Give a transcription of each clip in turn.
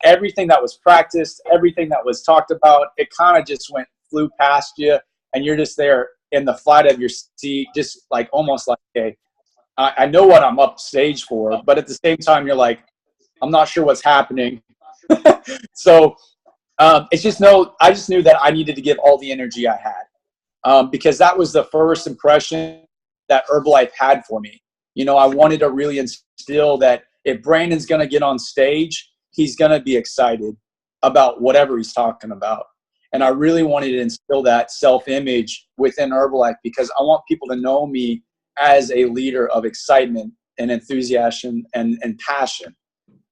everything that was practiced, everything that was talked about, it kind of just flew past you, and you're just there in the flight of your seat, just like almost like, okay, I know what I'm up stage for, but at the same time, you're like, I'm not sure what's happening. So I just knew that I needed to give all the energy I had, because that was the first impression that Herbalife had for me. You know, I wanted to really instill that if Brandon's going to get on stage, he's going to be excited about whatever he's talking about. And I really wanted to instill that self-image within Herbalife, because I want people to know me as a leader of excitement and enthusiasm and passion.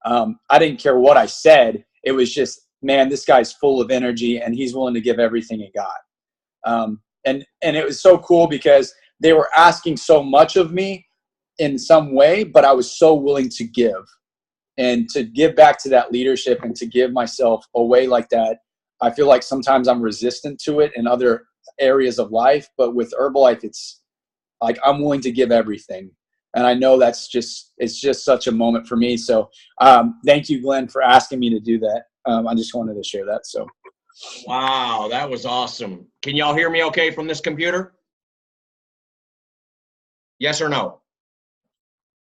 I didn't care what I said. It was just, man, this guy's full of energy and he's willing to give everything he got. And it was so cool because they were asking so much of me in some way, but I was so willing to give and to give back to that leadership and to give myself away like that. I feel like sometimes I'm resistant to it in other areas of life, but with Herbalife, it's like I'm willing to give everything. And I know it's just such a moment for me. So thank you, Glenn, for asking me to do that. I just wanted to share that. So. Wow, that was awesome. Can y'all hear me okay from this computer? Yes or no?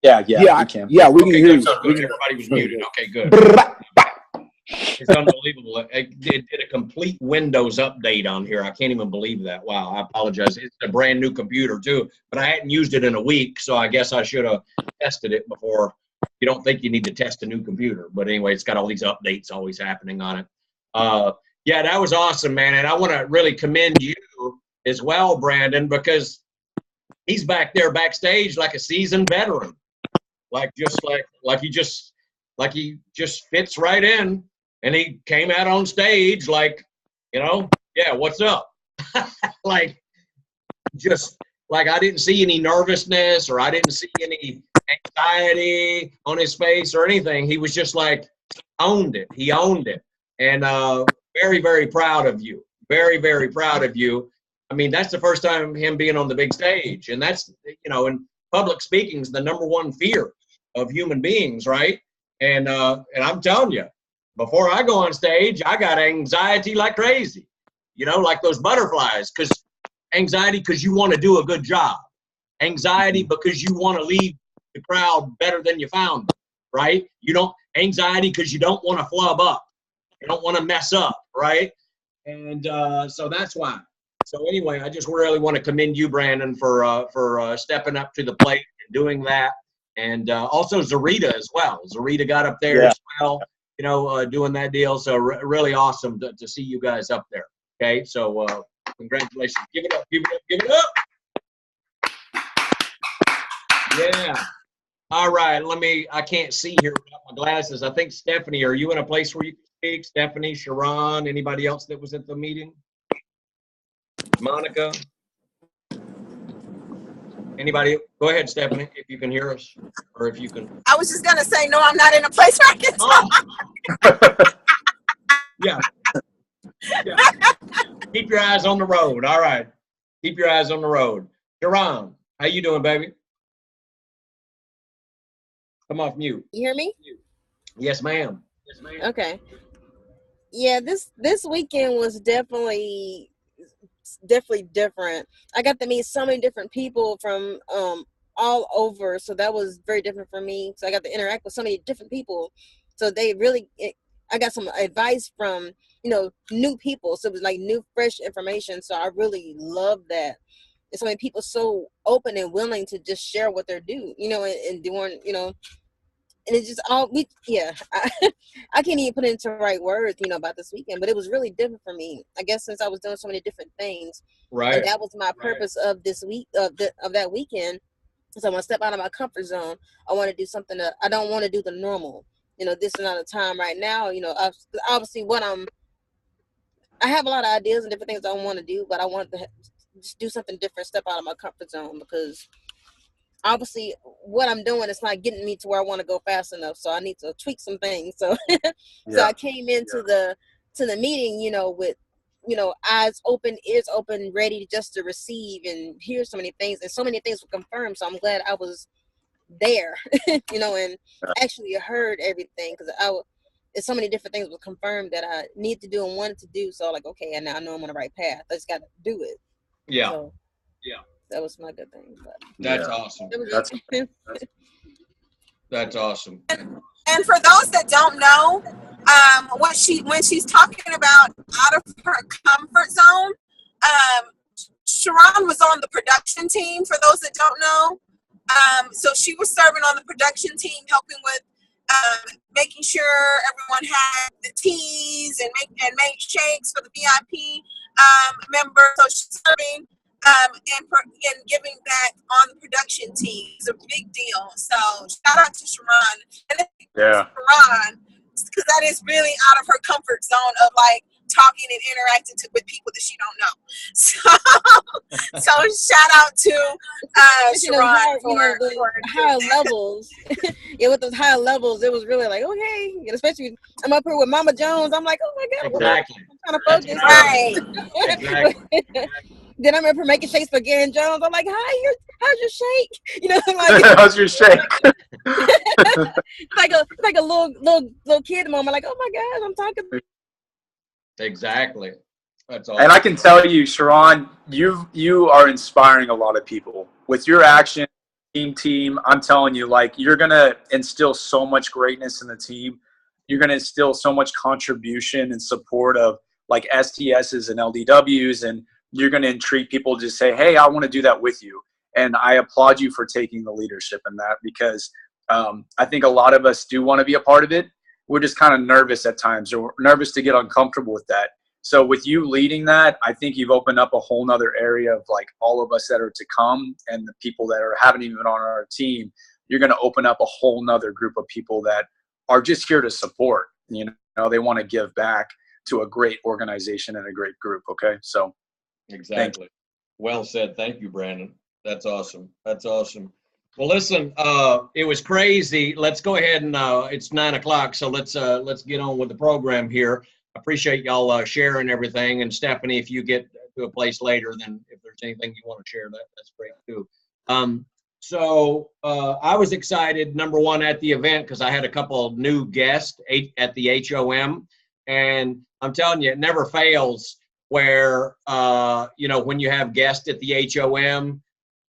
Yeah, we can. Yeah, we can hear you. Everybody was muted. Okay, good. It's unbelievable. It did a complete Windows update on here. I can't even believe that. Wow, I apologize. It's a brand new computer too, but I hadn't used it in a week, so I guess I should have tested it before. You don't think you need to test a new computer, but anyway, it's got all these updates always happening on it. Yeah, that was awesome, man, and I want to really commend you as well, Brandon, because he's back there backstage like a seasoned veteran, like he just fits right in. And he came out on stage like, yeah, what's up? like I didn't see any nervousness or I didn't see any anxiety on his face or anything. He was just like, owned it. He owned it. And very, very proud of you. Very, very proud of you. I mean, that's the first time him being on the big stage. And that's, and public speaking is the number one fear of human beings, right? And I'm telling you, before I go on stage, I got anxiety like crazy, like those butterflies, anxiety because you want to do a good job, anxiety because you want to leave the crowd better than you found them, right? Anxiety because you don't want to flub up, you don't want to mess up, right? And so that's why. So anyway, I just really want to commend you, Brandon, for stepping up to the plate and doing that, and also Zarita as well. Zarita got up there as well. Doing that deal. So really awesome to see you guys up there. Okay. So congratulations. Give it up. Give it up. Give it up. Yeah. All right. I can't see here without my glasses. I think Stephanie, are you in a place where you can speak? Stephanie, Sharon, anybody else that was at the meeting? Monica? Anybody? Go ahead, Stephanie, if you can hear us, or if you can. I was just gonna say, no, I'm not in a place where I can talk. Yeah. Keep your eyes on the road. All right. Keep your eyes on the road. Sharon, how you doing, baby? Come off mute. You hear me? Yes, ma'am. Yes, ma'am. Okay. Yeah, this weekend was definitely different. I got to meet so many different people from all over, so that was very different for me. So I got to interact with so many different people. So I got some advice from new people. So it was like new, fresh information. So I really love that. And so many people so open and willing to just share what they're doing, and doing, and it's just I can't even put it into the right words, about this weekend, but it was really different for me. I guess since I was doing so many different things, right? And that was my purpose of this week, of that weekend. So I want to step out of my comfort zone. I want to do something that I don't want to do the normal. This is not a time right now. Obviously, I have a lot of ideas and different things I want to do, but I want to just do something different, step out of my comfort zone, because obviously what I'm doing is not getting me to where I want to go fast enough. So I need to tweak some things. So so I came into the meeting, with, eyes open, ears open, ready just to receive and hear so many things, and so many things were confirmed. So I'm glad I was there, and actually heard everything, because it's so many different things was confirmed that I need to do and wanted to do. So like, okay, and now I know I'm on the right path. I just got to do it. Yeah. So, yeah. That was my good thing. But That's awesome. That's awesome. And for those that don't know, when she's talking about out of her comfort zone, Sharon was on the production team. For those that don't know, so she was serving on the production team, helping with making sure everyone had the teas and made shakes for the VIP members. So she's serving and giving back on the production team is a big deal. So shout out to Sharon. And Sharon, because that is really out of her comfort zone of like talking and interacting with people that she don't know. So shout out to Sharon for higher levels. Yeah, with those higher levels, it was really like, okay, and especially I'm up here with Mama Jones. I'm like, oh my God, exactly. I'm trying to focus. Right. Exactly. Then I remember making shakes for Garen Jones. I'm like, hi, how's your shake? You know, like how's your shake? like a little kid moment. Like, oh my God, I'm talking. Exactly. That's awesome. And I can tell you, Sharon, you are inspiring a lot of people with your action team. I'm telling you, like, you're gonna instill so much greatness in the team. You're gonna instill so much contribution and support of like STSs and LDWs, and you're going to intrigue people to say, hey, I want to do that with you. And I applaud you for taking the leadership in that, because I think a lot of us do want to be a part of it. We're just kind of nervous at times, or nervous to get uncomfortable with that. So with you leading that, I think you've opened up a whole nother area of like all of us that are to come, and the people that haven't even on our team. You're going to open up a whole nother group of people that are just here to support. You know, they want to give back to a great organization and a great group. Okay. So. Exactly. Well said. Thank you, Brandon. That's awesome. That's awesome. Well, listen, it was crazy. Let's go ahead and it's 9 o'clock. So let's get on with the program here. I appreciate y'all sharing everything. And Stephanie, if you get to a place later, then if there's anything you want to share, that's great too. So I was excited, number one, at the event, because I had a couple of new guests at the HOM, and I'm telling you, it never fails. Where, when you have guests at the HOM,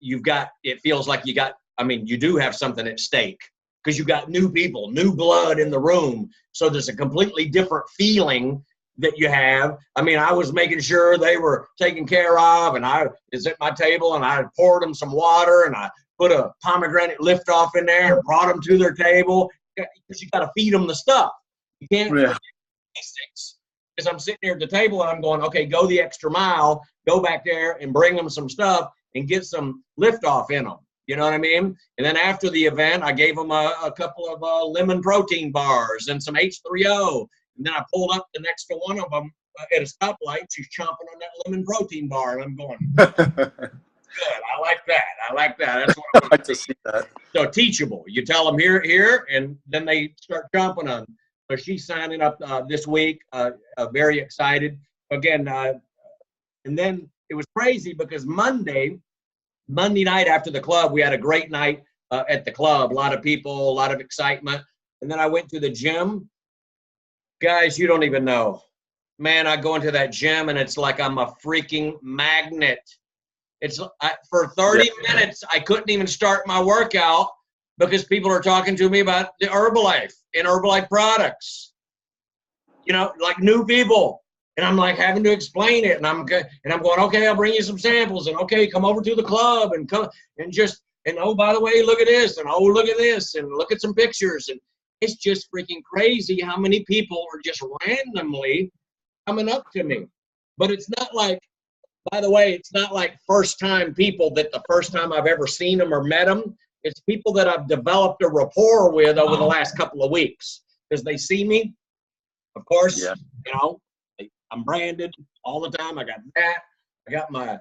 it feels like you do have something at stake, because you got new people, new blood in the room. So there's a completely different feeling that you have. I mean, I was making sure they were taken care of, and I was at my table, and I poured them some water, and I put a pomegranate lift-off in there and brought them to their table, because you got to feed them the stuff. You can't do basics. Because I'm sitting here at the table and I'm going, okay, go the extra mile, go back there and bring them some stuff and get some liftoff in them. You know what I mean? And then after the event, I gave them a couple of lemon protein bars and some H3O. And then I pulled up the next to one of them at a stoplight. She's chomping on that lemon protein bar. And I'm going, good. I like that. That's what I like to see. That. So teachable. You tell them here, and then they start chomping on. So she's signing up this week, very excited. Again, and then it was crazy because Monday night after the club, we had a great night at the club. A lot of people, a lot of excitement. And then I went to the gym. Guys, you don't even know. Man, I go into that gym and it's like I'm a freaking magnet. For 30 minutes, I couldn't even start my workout, because people are talking to me about the Herbalife and Herbalife products, like new people. And I'm like having to explain it. And I'm going, okay, I'll bring you some samples, and okay, come over to the club and come and oh, by the way, look at this, and oh, look at this, and look at some pictures. And it's just freaking crazy how many people are just randomly coming up to me. But it's not like, by the way, it's not like first time people that the first time I've ever seen them or met them. It's people that I've developed a rapport with over the last couple of weeks, because they see me. Of course, I'm branded all the time. I got that. I got my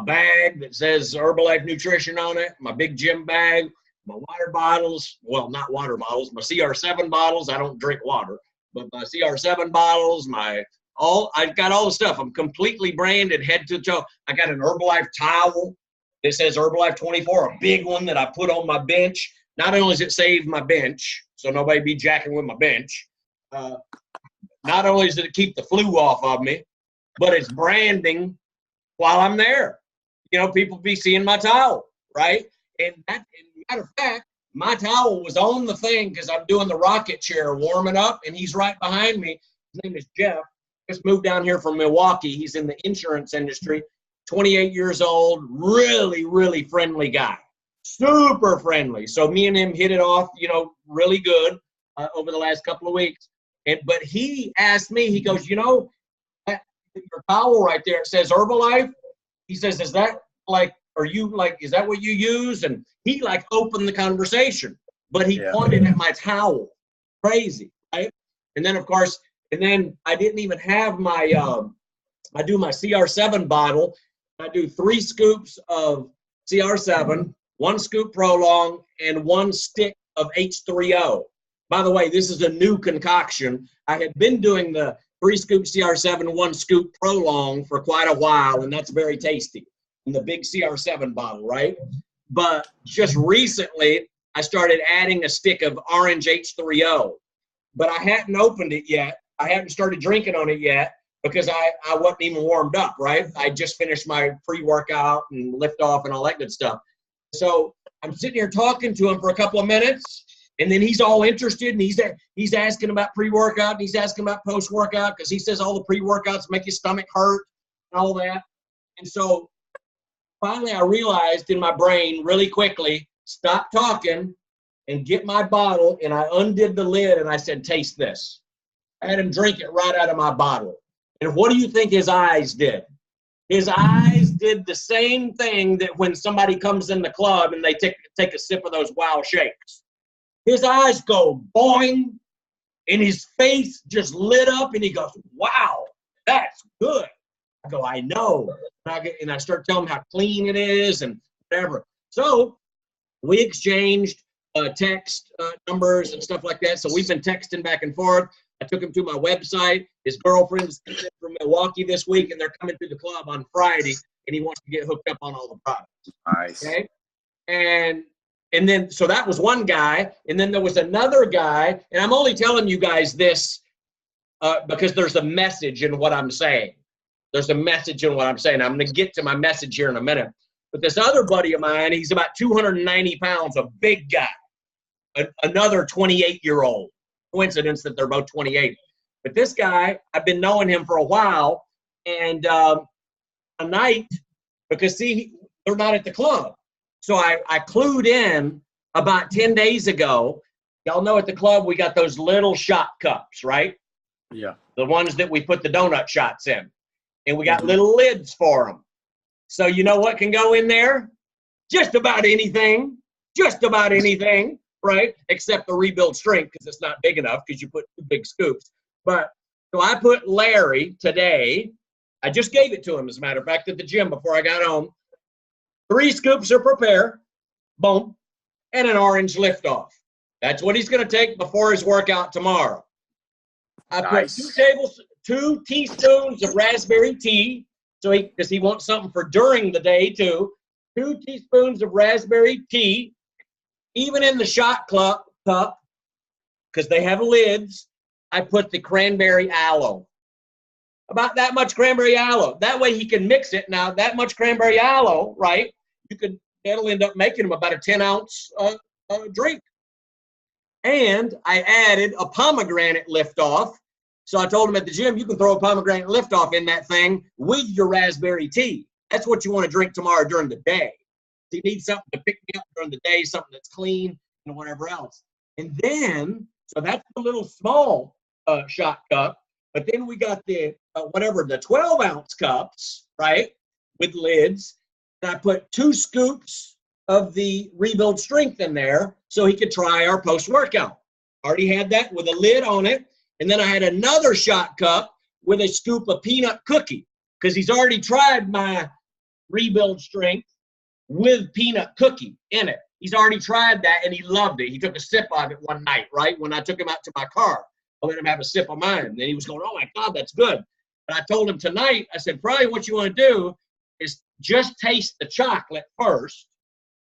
bag that says Herbalife Nutrition on it, my big gym bag, my water bottles. Well, not water bottles, my CR7 bottles. I don't drink water, but my CR7 bottles, I've got all the stuff. I'm completely branded head to toe. I got an Herbalife towel. It says Herbalife 24, a big one that I put on my bench. Not only does it save my bench, so nobody be jacking with my bench, not only does it keep the flu off of me, but it's branding while I'm there. You know, people be seeing my towel, right? And that, matter of fact, my towel was on the thing because I'm doing the rocket chair warming up, and he's right behind me. His name is Jeff. Just moved down here from Milwaukee. He's in the insurance industry, 28 years old, really, really friendly guy, super friendly. So me and him hit it off, you know, really good over the last couple of weeks. But he asked me, he goes, you know, that, your towel right there, it says Herbalife. He says, is that like, are you like, is that what you use? And he like opened the conversation, but he pointed at my towel. Crazy, right? And then of course, and then I didn't even have my, I do my CR7 bottle. I do 3 scoops of CR7, 1 scoop Prolong, and 1 stick of H3O. By the way, this is a new concoction. I had been doing the 3 scoop CR7, 1 scoop Prolong for quite a while, and that's very tasty in the big CR7 bottle, right? But just recently, I started adding a stick of orange H3O, but I hadn't opened it yet. I hadn't started drinking on it yet because I wasn't even warmed up, right? I just finished my pre-workout and lift off and all that good stuff. So I'm sitting here talking to him for a couple of minutes, and then he's all interested, and he's asking about pre-workout, and he's asking about post-workout because he says all the pre-workouts make your stomach hurt and all that. And so finally I realized in my brain really quickly, stop talking and get my bottle, and I undid the lid, and I said, taste this. I had him drink it right out of my bottle. And what do you think his eyes did? His eyes did the same thing that when somebody comes in the club and they take a sip of those Wow Shakes. His eyes go boing, and his face just lit up, and he goes, wow, that's good. I go, I know. And I start telling him how clean it is and whatever. So we exchanged text numbers and stuff like that. So we've been texting back and forth. I took him to my website. His girlfriend's from Milwaukee this week, and they're coming to the club on Friday, and he wants to get hooked up on all the products. Nice. Okay? And then, so that was one guy, and then there was another guy, and I'm only telling you guys this because there's a message in what I'm saying. There's a message in what I'm saying. I'm going to get to my message here in a minute. But this other buddy of mine, he's about 290 pounds, a big guy, another 28-year-old. Coincidence that they're both 28. But this guy, I've been knowing him for a while, and a night, because see, they're not at the club. So I clued in about 10 days ago. Y'all know at the club we got those little shot cups, right? Yeah. The ones that we put the donut shots in. And we got little lids for them. So you know what can go in there? Just about anything. Just about anything, right? Except the Rebuild Strength because it's not big enough because you put 2 big scoops. But so I put Larry today. I just gave it to him, as a matter of fact, at the gym before I got home. 3 scoops of Prepare, boom, and an orange liftoff. That's what he's going to take before his workout tomorrow. I put 2 teaspoons of raspberry tea, so because he wants something for during the day too. 2 teaspoons of raspberry tea, even in the shot cup, because they have lids. I put the cranberry aloe. About that much cranberry aloe. That way he can mix it. Now that much cranberry aloe, right? That'll end up making him about a 10-ounce drink. And I added a pomegranate liftoff. So I told him at the gym, you can throw a pomegranate liftoff in that thing with your raspberry tea. That's what you want to drink tomorrow during the day. You need something to pick me up during the day, something that's clean and whatever else. And then, so that's the little small shot cup. But then we got the, the 12-ounce cups, right, with lids. And I put 2 scoops of the Rebuild Strength in there so he could try our post-workout. Already had that with a lid on it. And then I had another shot cup with a scoop of peanut cookie because he's already tried my Rebuild Strength with peanut cookie in it. He's already tried that, and he loved it. He took a sip of it one night, right, when I took him out to my car. I let him have a sip of mine. And then he was going, oh, my God, that's good. But I told him tonight, I said, probably what you want to do is just taste the chocolate first,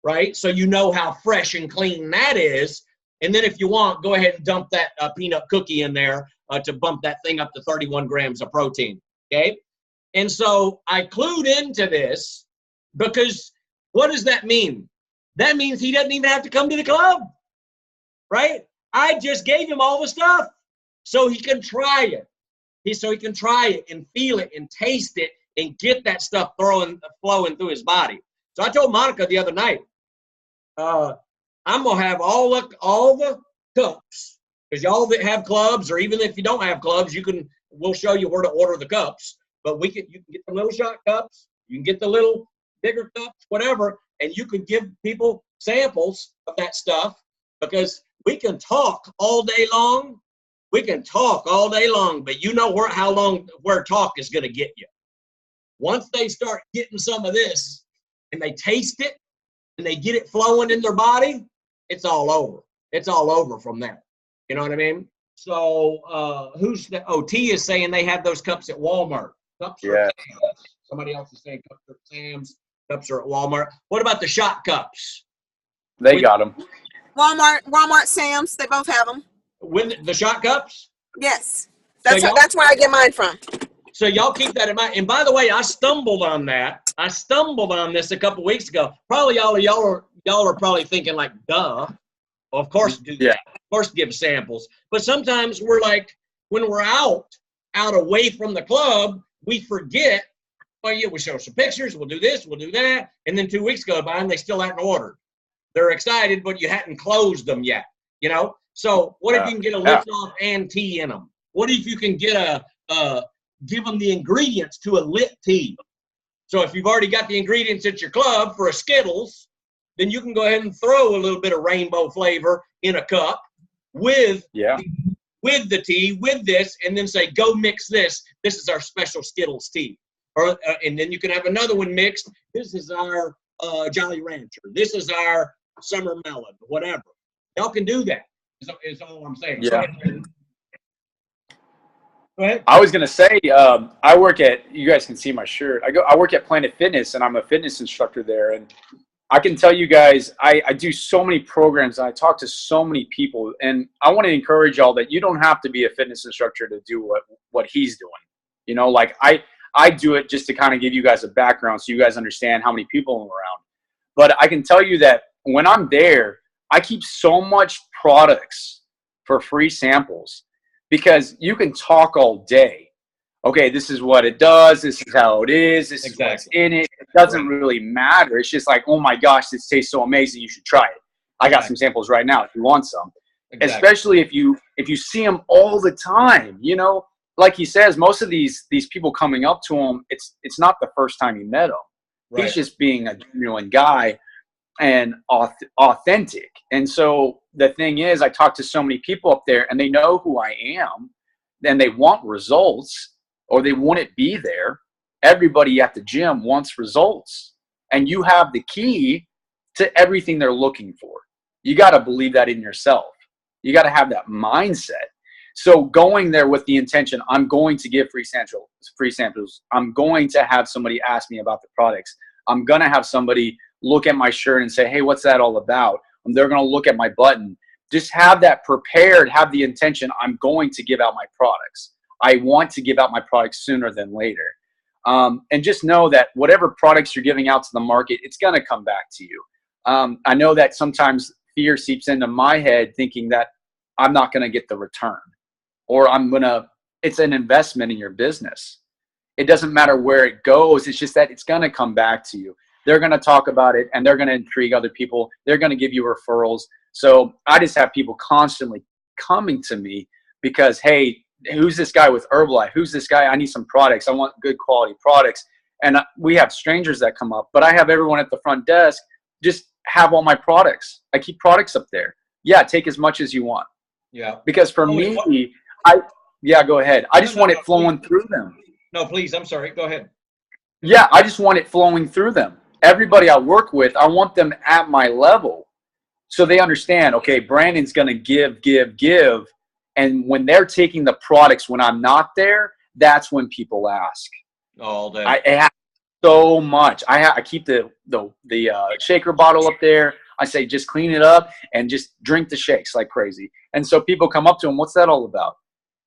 right, so you know how fresh and clean that is And then if you want, go ahead and dump that peanut cookie in there to bump that thing up to 31 grams of protein. Okay. And so I clued into this because what does that mean? That means he doesn't even have to come to the club, right? I just gave him all the stuff so he can try it. So he can try it and feel it and taste it and get that stuff flowing through his body. So I told Monica the other night, I'm gonna have all the cups, because y'all that have clubs, or even if you don't have clubs, we'll show you where to order the cups. But you can get the little shot cups, you can get the little bigger cups, whatever, and you can give people samples of that stuff, because we can talk all day long. We can talk all day long, but you know where talk is gonna get you. Once they start getting some of this and they taste it and they get it flowing in their body, it's all over. It's all over from there. You know what I mean? So T is saying they have those cups at Walmart. Cups are at Sam's. Somebody else is saying cups are at Sam's. Cups are at Walmart. What about the shot cups? They got them. Walmart, Sam's, they both have them. With the shot cups? Yes. That's where I get mine from. So y'all keep that in mind. And by the way, I stumbled on that. I stumbled on this a couple weeks ago. Probably y'all are probably thinking like, duh. Of course do that. Of course give samples. But sometimes we're like, when we're out away from the club, we forget, well, yeah, we show some pictures, we'll do this, we'll do that. And then 2 weeks go by and they still hadn't ordered. They're excited, but you hadn't closed them yet, you know? So what if you can get a lift off and tea in them? What if you can get give them the ingredients to a lit tea? So if you've already got the ingredients at your club for a Skittles, then you can go ahead and throw a little bit of rainbow flavor in a cup with the tea, with this, and then say, go mix this. This is our special Skittles tea. Or and then you can have another one mixed. This is our Jolly Rancher. This is our Summer Melon, whatever. Y'all can do that, is all I'm saying. Yeah. Go ahead. I was gonna say, I work at. You guys can see my shirt. I work at Planet Fitness, and I'm a fitness instructor there. And I can tell you guys, I do so many programs, and I talk to so many people. And I want to encourage y'all that you don't have to be a fitness instructor to do what he's doing. You know, like I do it just to kind of give you guys a background, so you guys understand how many people are around. But I can tell you that when I'm there, I keep so much products for free samples. Because you can talk all day. Okay, this is what it does. This is how it is. This is what's in it. It doesn't really matter. It's just like, oh my gosh, this tastes so amazing. You should try it. I got some samples right now if you want some. Especially if you see them all the time. You know, like he says, most of these people coming up to him, it's not the first time he met him. Right. He's just being a genuine guy and authentic. And so the thing is, I talk to so many people up there, and they know who I am, and they want results, or they wouldn't be there. Everybody at the gym wants results, and you have the key to everything they're looking for. You got to believe that in yourself. You got to have that mindset. So going there with the intention, I'm going to give free samples. I'm going to have somebody ask me about the products. I'm going to have somebody look at my shirt and say, hey, what's that all about? And they're going to look at my button. Just have that prepared, have the intention, I'm going to give out my products. I want to give out my products sooner than later. And just know that whatever products you're giving out to the market, it's going to come back to you. I know that sometimes fear seeps into my head thinking that I'm not going to get the return, or it's an investment in your business. It doesn't matter where it goes. It's just that it's going to come back to you. They're going to talk about it, and they're going to intrigue other people. They're going to give you referrals. So I just have people constantly coming to me because, hey, who's this guy with Herbalife? Who's this guy? I need some products. I want good quality products. And we have strangers that come up, but I have everyone at the front desk just have all my products. I keep products up there. Yeah, take as much as you want. Yeah. Because for me, go ahead. I just want it flowing through them. No, please. I'm sorry. Go ahead. Yeah, I just want it flowing through them. Everybody I work with, I want them at my level so they understand, okay, Brandon's going to give. And when they're taking the products when I'm not there, that's when people ask. All day. I have so much. I keep the shaker bottle up there. I say, just clean it up and just drink the shakes like crazy. And so people come up to him, what's that all about?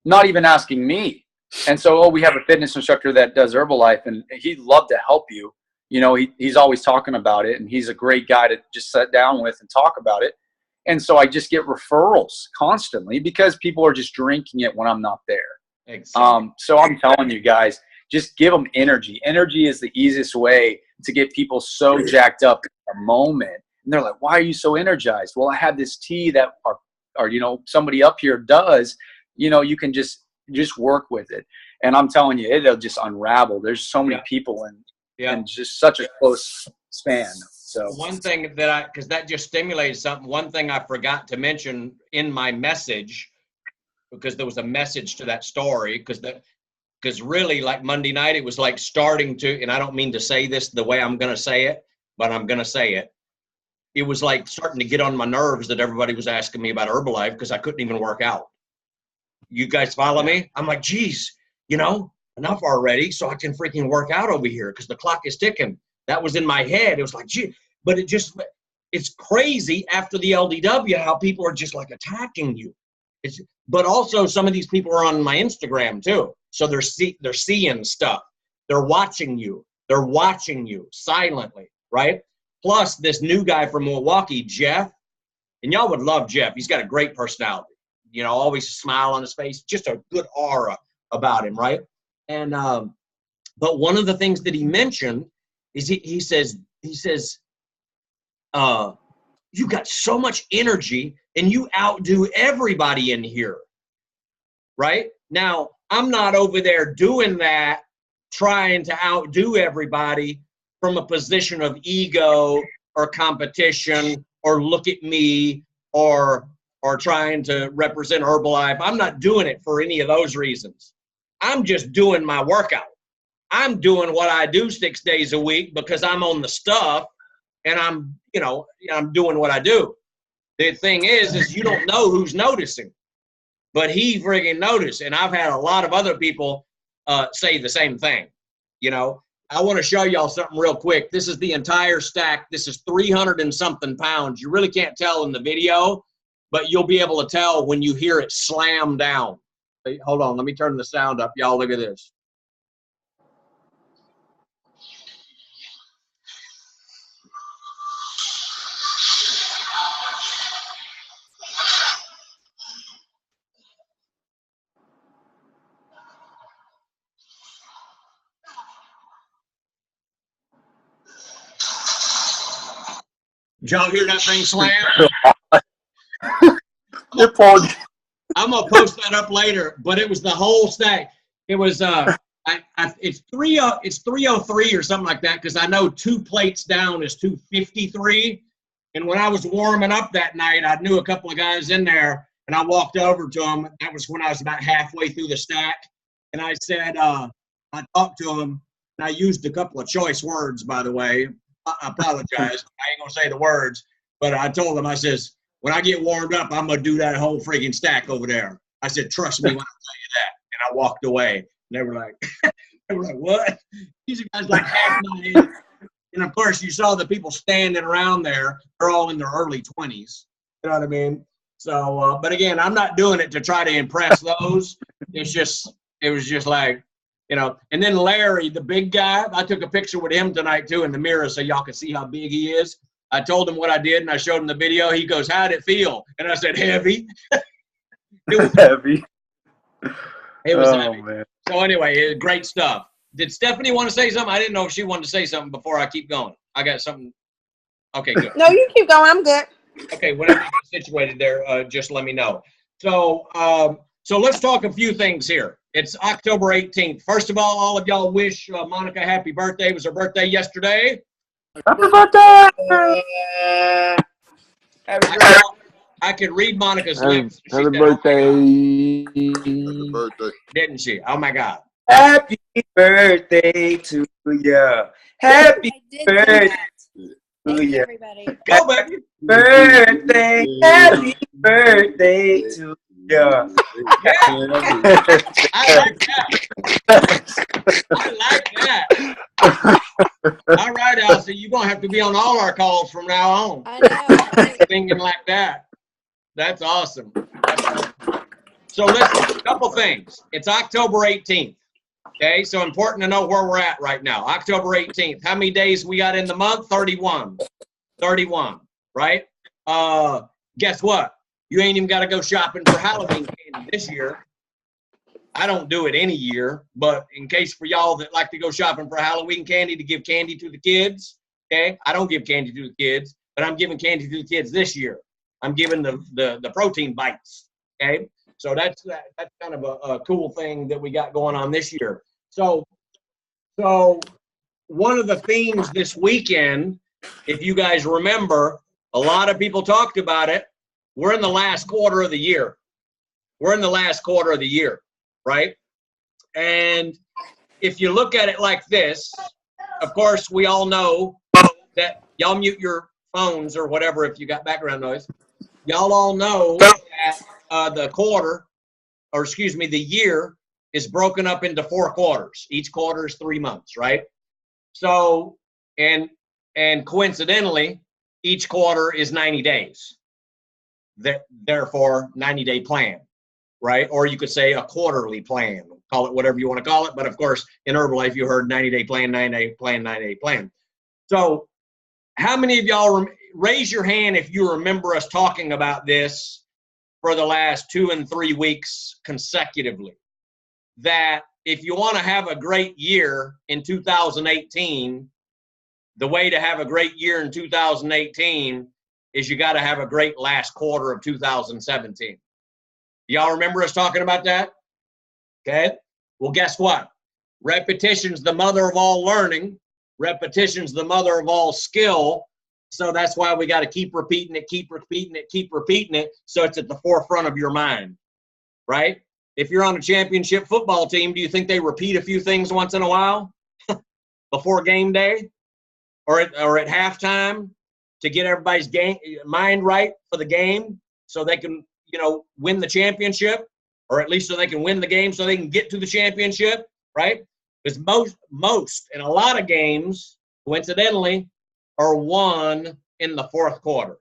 Not even asking me. And so, oh, we have a fitness instructor that does Herbalife, and he'd love to help you. You know, he's always talking about it, and he's a great guy to just sit down with and talk about it. And so I just get referrals constantly because people are just drinking it when I'm not there. Exactly. So I'm telling you guys, just give them energy. Energy is the easiest way to get people so jacked up in a moment. And they're like, why are you so energized? Well, I have this tea that or you know, somebody up here does. You know, you can just work with it. And I'm telling you, it'll just unravel. There's so many people and just such a close span. So one thing that because that just stimulated something. One thing I forgot to mention in my message, because there was a message to that story, because really, like Monday night, it was like starting to, and I don't mean to say this the way I'm going to say it, but I'm going to say it. It was like starting to get on my nerves that everybody was asking me about Herbalife because I couldn't even work out. You guys follow me? I'm like, geez, you know, enough already so I can freaking work out over here because the clock is ticking. That was in my head. It was like, gee, but it's crazy after the LDW how people are just like attacking you. But also some of these people are on my Instagram too. So they're seeing stuff. They're watching you. They're watching you silently, right? Plus this new guy from Milwaukee, Jeff, and y'all would love Jeff. He's got a great personality. You know, always a smile on his face, just a good aura about him, right? And but one of the things that he mentioned is he says you got so much energy and you outdo everybody in here, right? Now, I'm not over there doing that, trying to outdo everybody from a position of ego or competition or look at me or trying to represent Herbalife. I'm not doing it for any of those reasons. I'm just doing my workout. I'm doing what I do 6 days a week because I'm on the stuff and I'm doing what I do. The thing is you don't know who's noticing, but he friggin' noticed. And I've had a lot of other people say the same thing. You know, I want to show y'all something real quick. This is the entire stack. This is 300 and something pounds. You really can't tell in the video, but you'll be able to tell when you hear it slam down. Hey, hold on, let me turn the sound up. Y'all look at this. Did y'all hear that thing slam? I'm gonna post that up later, but it was the whole stack. It was it's 303 or something like that because I know 2 plates down is 253. And when I was warming up that night, I knew a couple of guys in there, and I walked over to them. That was when I was about halfway through the stack, and I said, I talked to them, and I used a couple of choice words, by the way. I apologize. I ain't gonna say the words, but I told them, I says, when I get warmed up, I'm gonna do that whole freaking stack over there. I said, trust me when I tell you that. And I walked away. And they were like, what? These guys like half my age. And of course, you saw the people standing around there. They're all in their early 20s. You know what I mean? So, but again, I'm not doing it to try to impress those. It was just like, you know. And then Larry, the big guy, I took a picture with him tonight too in the mirror so y'all can see how big he is. I told him what I did and I showed him the video. He goes, how'd it feel? And I said, heavy. It was heavy. It was heavy. Man. So anyway, great stuff. Did Stephanie want to say something? I didn't know if she wanted to say something before I keep going. I got something. Okay, good. No, you keep going. I'm good. Okay, whenever you get situated there, just let me know. So, so let's talk a few things here. It's October 18th. First of all of y'all wish Monica happy birthday. It was her birthday yesterday. Happy birthday! I could read Monica's Happy lips. She said, birthday. Happy birthday. Didn't she? Oh my God. Happy birthday to you. Happy birthday to you. Everybody. Go, baby. Birthday. Happy birthday to you. I like that. I like that. All right, Elsie, you gonna have to be on all our calls from now on. I know. Thinking like that. That's awesome. So listen, a couple things. It's October 18th. Okay, so important to know where we're at right now. October 18th. How many days we got in the month? 31. 31, right? Guess what? You ain't even got to go shopping for Halloween candy this year. I don't do it any year, but in case for y'all that like to go shopping for Halloween candy to give candy to the kids, okay? I don't give candy to the kids, but I'm giving candy to the kids this year. I'm giving the protein bites, okay? So that's kind of a cool thing that we got going on this year. So one of the themes this weekend, if you guys remember, a lot of people talked about it. We're in the last quarter of the year. We're in the last quarter of the year, right? And if you look at it like this, of course, we all know that y'all mute your phones or whatever if you got background noise. Y'all all know that the year is broken up into 4 quarters. Each quarter is 3 months, right? So, and coincidentally, each quarter is 90 days. Therefore, 90-day plan, right? Or you could say a quarterly plan. Call it whatever you want to call it. But of course, in Herbalife, you heard 90-day plan, 90-day plan, 90-day plan. So how many of y'all raise your hand if you remember us talking about this for the last 2 and 3 weeks consecutively? That if you want to have a great year in 2018, the way to have a great year in 2018 is you got to have a great last quarter of 2017. Y'all remember us talking about that? Okay. Well, guess what? Repetition's the mother of all learning. Repetition's the mother of all skill. So that's why we got to keep repeating it, keep repeating it, keep repeating it, so it's at the forefront of your mind, right? If you're on a championship football team, do you think they repeat a few things once in a while before game day or at halftime to get everybody's mind right for the game so they can, win the championship, or at least so they can win the game so they can get to the championship, right? Because most and a lot of games, coincidentally, are won in the 4th quarter.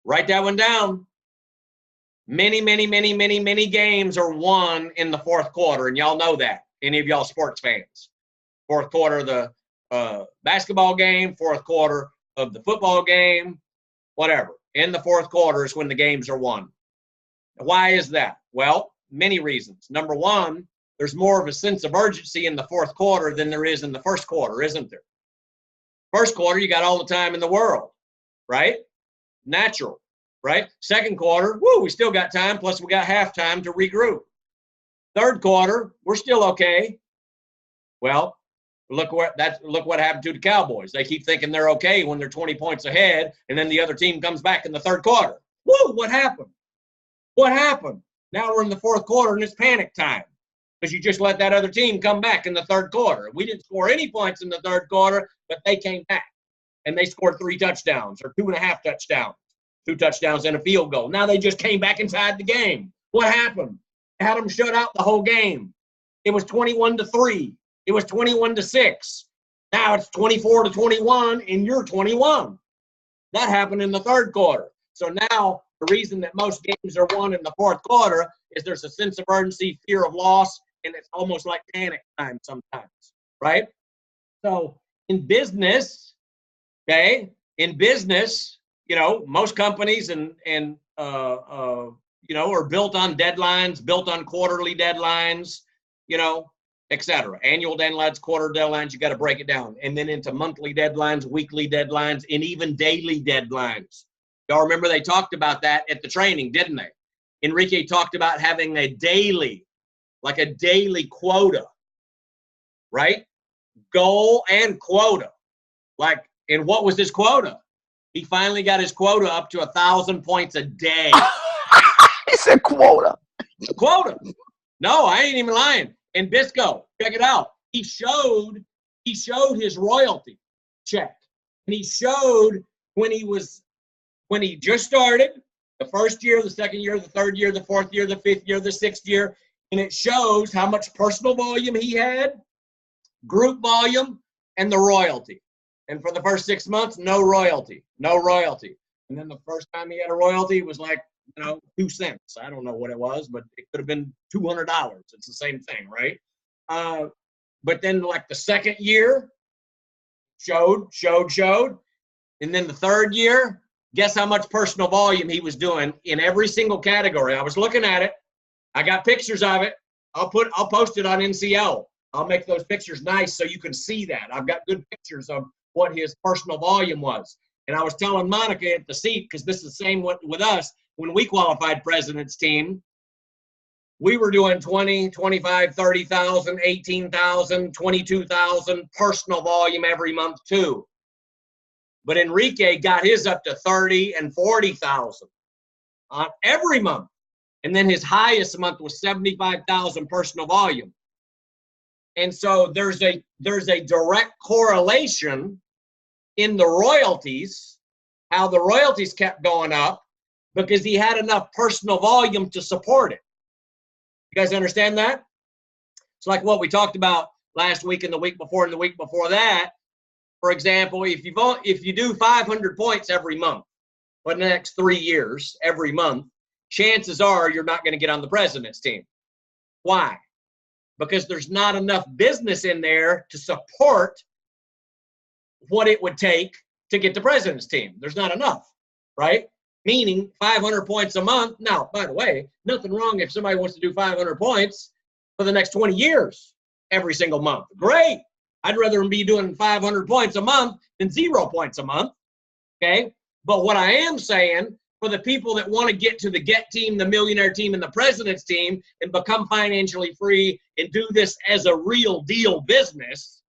Write that one down. Many games are won in the 4th quarter, and y'all know that. Any of y'all sports fans. 4th quarter of the basketball game, 4th quarter of the football game, whatever. In the 4th quarter is when the games are won. Why is that? Well, many reasons. Number one, there's more of a sense of urgency in the 4th quarter than there is in the 1st quarter, isn't there? 1st quarter, you got all the time in the world, right? Natural, right? 2nd quarter, we still got time, plus we got halftime to regroup. 3rd quarter, we're still okay. Well, look what happened to the Cowboys. They keep thinking they're okay when they're 20 points ahead, and then the other team comes back in the 3rd quarter. What happened? What happened? Now we're in the 4th quarter, and it's panic time because you just let that other team come back in the 3rd quarter. We didn't score any points in the 3rd quarter, but they came back, and they scored 3 touchdowns or 2.5 touchdowns, 2 touchdowns and a field goal. Now they just came back inside the game. What happened? Had them shut out the whole game. It was 21-3. It was 21-6. Now it's 24-21, and you're 21. That happened in the 3rd quarter. So now the reason that most games are won in the 4th quarter is there's a sense of urgency, fear of loss, and it's almost like panic time sometimes, right? So in business, most companies are built on deadlines, built on quarterly deadlines, et cetera. Annual deadlines, quarter deadlines, you got to break it down. And then into monthly deadlines, weekly deadlines, and even daily deadlines. Y'all remember they talked about that at the training, didn't they? Enrique talked about having a daily quota, right? Goal and quota. And what was his quota? He finally got his quota up to 1,000 points a day. He said quota. Quota. No, I ain't even lying. And Bisco, check it out. He showed his royalty check. And he showed when he just started, the 1st year, the 2nd year, the 3rd year, the 4th year, the 5th year, the 6th year, and it shows how much personal volume he had, group volume, and the royalty. And for the first 6 months, no royalty. And then the first time he had a royalty was like, 2 cents. I don't know what it was, but it could have been $200. It's the same thing, right? But then like the second year, showed. And then the third year, guess how much personal volume he was doing in every single category. I was looking at it. I got pictures of it. I'll post it on NCL. I'll make those pictures nice so you can see that. I've got good pictures of what his personal volume was. And I was telling Monica at the seat, because this is the same with us, when we qualified President's Team, we were doing 20, 25, 30,000, 18,000, 22,000 personal volume every month too. But Enrique got his up to 30 and 40,000 every month. And then his highest month was 75,000 personal volume. And so there's a direct correlation in the royalties, how the royalties kept going up because he had enough personal volume to support it. You guys understand that? It's like what we talked about last week and the week before and the week before that. For example, if you do 500 points every month for the next 3 years, every month, chances are you're not going to get on the President's Team. Why? Because there's not enough business in there to support what it would take to get the President's Team. There's not enough, right? Meaning 500 points a month. Now, by the way, nothing wrong if somebody wants to do 500 points for the next 20 years every single month. Great. I'd rather them be doing 500 points a month than 0 points a month, okay? But what I am saying, for the people that want to get to the Get Team, the Millionaire Team, and the President's Team and become financially free and do this as a real deal business,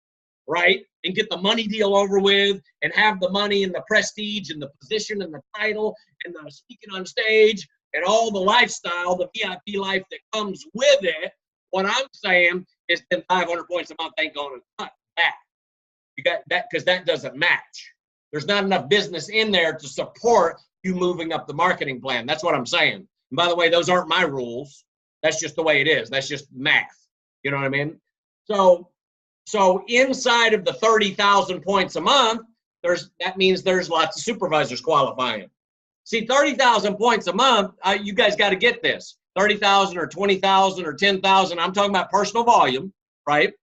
right? And get the money deal over with and have the money and the prestige and the position and the title and the speaking on stage and all the lifestyle, the VIP life that comes with it. What I'm saying is then 500 points a month ain't going to cut that. You got that, because that doesn't match. There's not enough business in there to support you moving up the marketing plan. That's what I'm saying. And by the way, those aren't my rules. That's just the way it is. That's just math. You know what I mean? So inside of the 30,000 points a month, that means there's lots of supervisors qualifying. See, 30,000 points a month, you guys got to get this. 30,000 or 20,000 or 10,000, I'm talking about personal volume, right?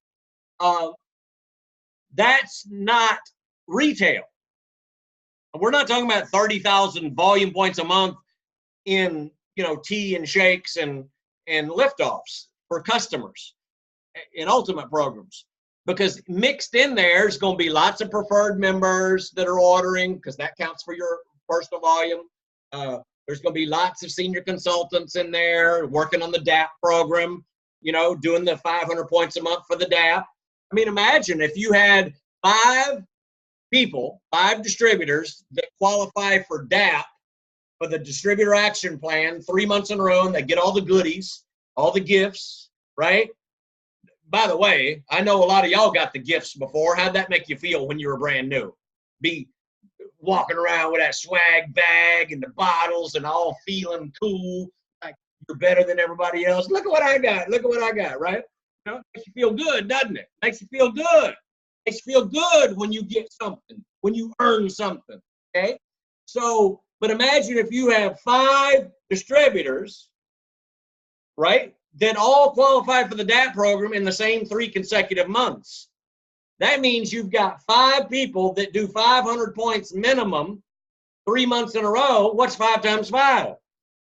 That's not retail. We're not talking about 30,000 volume points a month in, tea and shakes and liftoffs for customers in ultimate programs. Because mixed in there is going to be lots of preferred members that are ordering, because that counts for your personal volume. There's going to be lots of senior consultants in there working on the DAP program, doing the 500 points a month for the DAP. I mean, imagine if you had 5 distributors that qualify for DAP, for the distributor action plan, 3 months in a row, and they get all the goodies, all the gifts, right? By the way, I know a lot of y'all got the gifts before. How'd that make you feel when you were brand new? Be walking around with that swag bag and the bottles and all feeling cool, like you're better than everybody else. Look at what I got. Look at what I got, right? It makes you feel good, doesn't it? Makes you feel good. Makes you feel good when you get something, when you earn something, okay? So, but imagine if you have 5 distributors, right, that all qualify for the DAP program in the same 3 consecutive months. That means you've got 5 people that do 500 points minimum 3 months in a row. What's 5 times 5?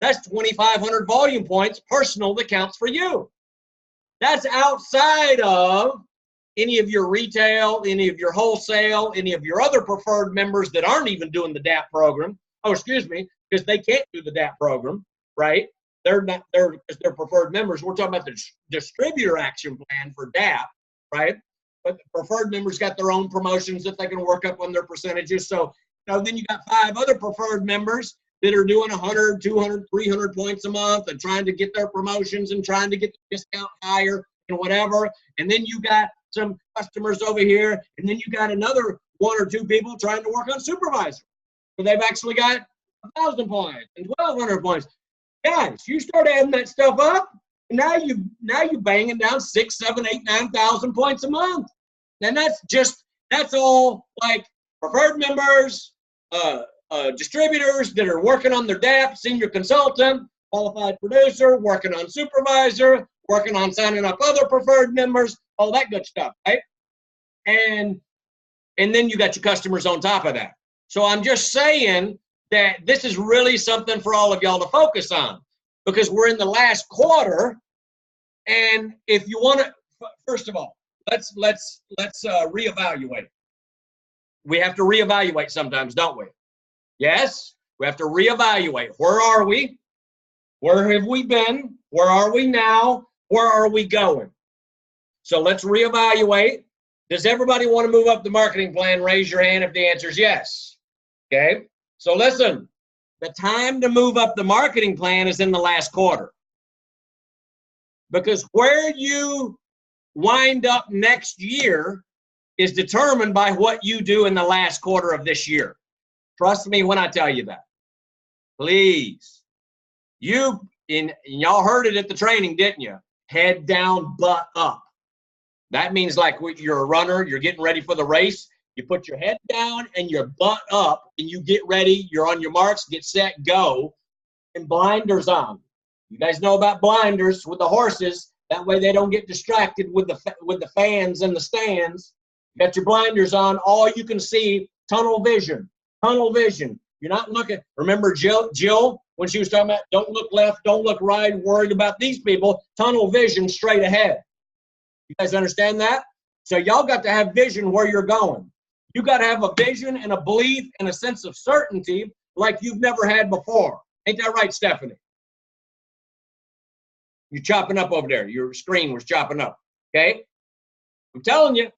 That's 2,500 volume points personal that counts for you. That's outside of any of your retail, any of your wholesale, any of your other preferred members that aren't even doing the DAP program. Oh, excuse me, because they can't do the DAP program, right? They're preferred members. We're talking about the distributor action plan for DAP, right? But the preferred members got their own promotions that they can work up on their percentages. So then you got 5 other preferred members that are doing 100, 200, 300 points a month and trying to get their promotions and trying to get the discount higher and whatever. And then you got some customers over here, and then you got another 1 or 2 people trying to work on supervisor. So they've actually got 1,000 points and 1,200 points. Guys, you start adding that stuff up, and now you banging down 6, 7, 8, 9,000 points a month. And that's all like preferred members, distributors that are working on their DAP, senior consultant, qualified producer, working on supervisor, working on signing up other preferred members, all that good stuff, right? And then you got your customers on top of that. So I'm just saying that this is really something for all of y'all to focus on, because we're in the last quarter. And if you want to, first of all, let's reevaluate. We have to reevaluate sometimes, don't we? Yes, we have to reevaluate. Where are we? Where have we been? Where are we now? Where are we going? So let's reevaluate. Does everybody want to move up the marketing plan? Raise your hand if the answer is yes. Okay, so listen, the time to move up the marketing plan is in the last quarter. Because where you wind up next year is determined by what you do in the last quarter of this year. Trust me when I tell you that. Please. Y'all heard it at the training, didn't you? Head down, butt up. That means like you're a runner, you're getting ready for the race. You put your head down and your butt up, and you get ready. You're on your marks, get set, go, and blinders on. You guys know about blinders with the horses. That way they don't get distracted with the fans in the stands. You got your blinders on. All you can see, tunnel vision. Tunnel vision. You're not looking. Remember Jill, when she was talking about don't look left, don't look right, worried about these people. Tunnel vision straight ahead. You guys understand that? So y'all got to have vision where you're going. You got to have a vision and a belief and a sense of certainty like you've never had before. Ain't that right, Stephanie? You're chopping up over there. Your screen was chopping up. Okay? I'm telling you,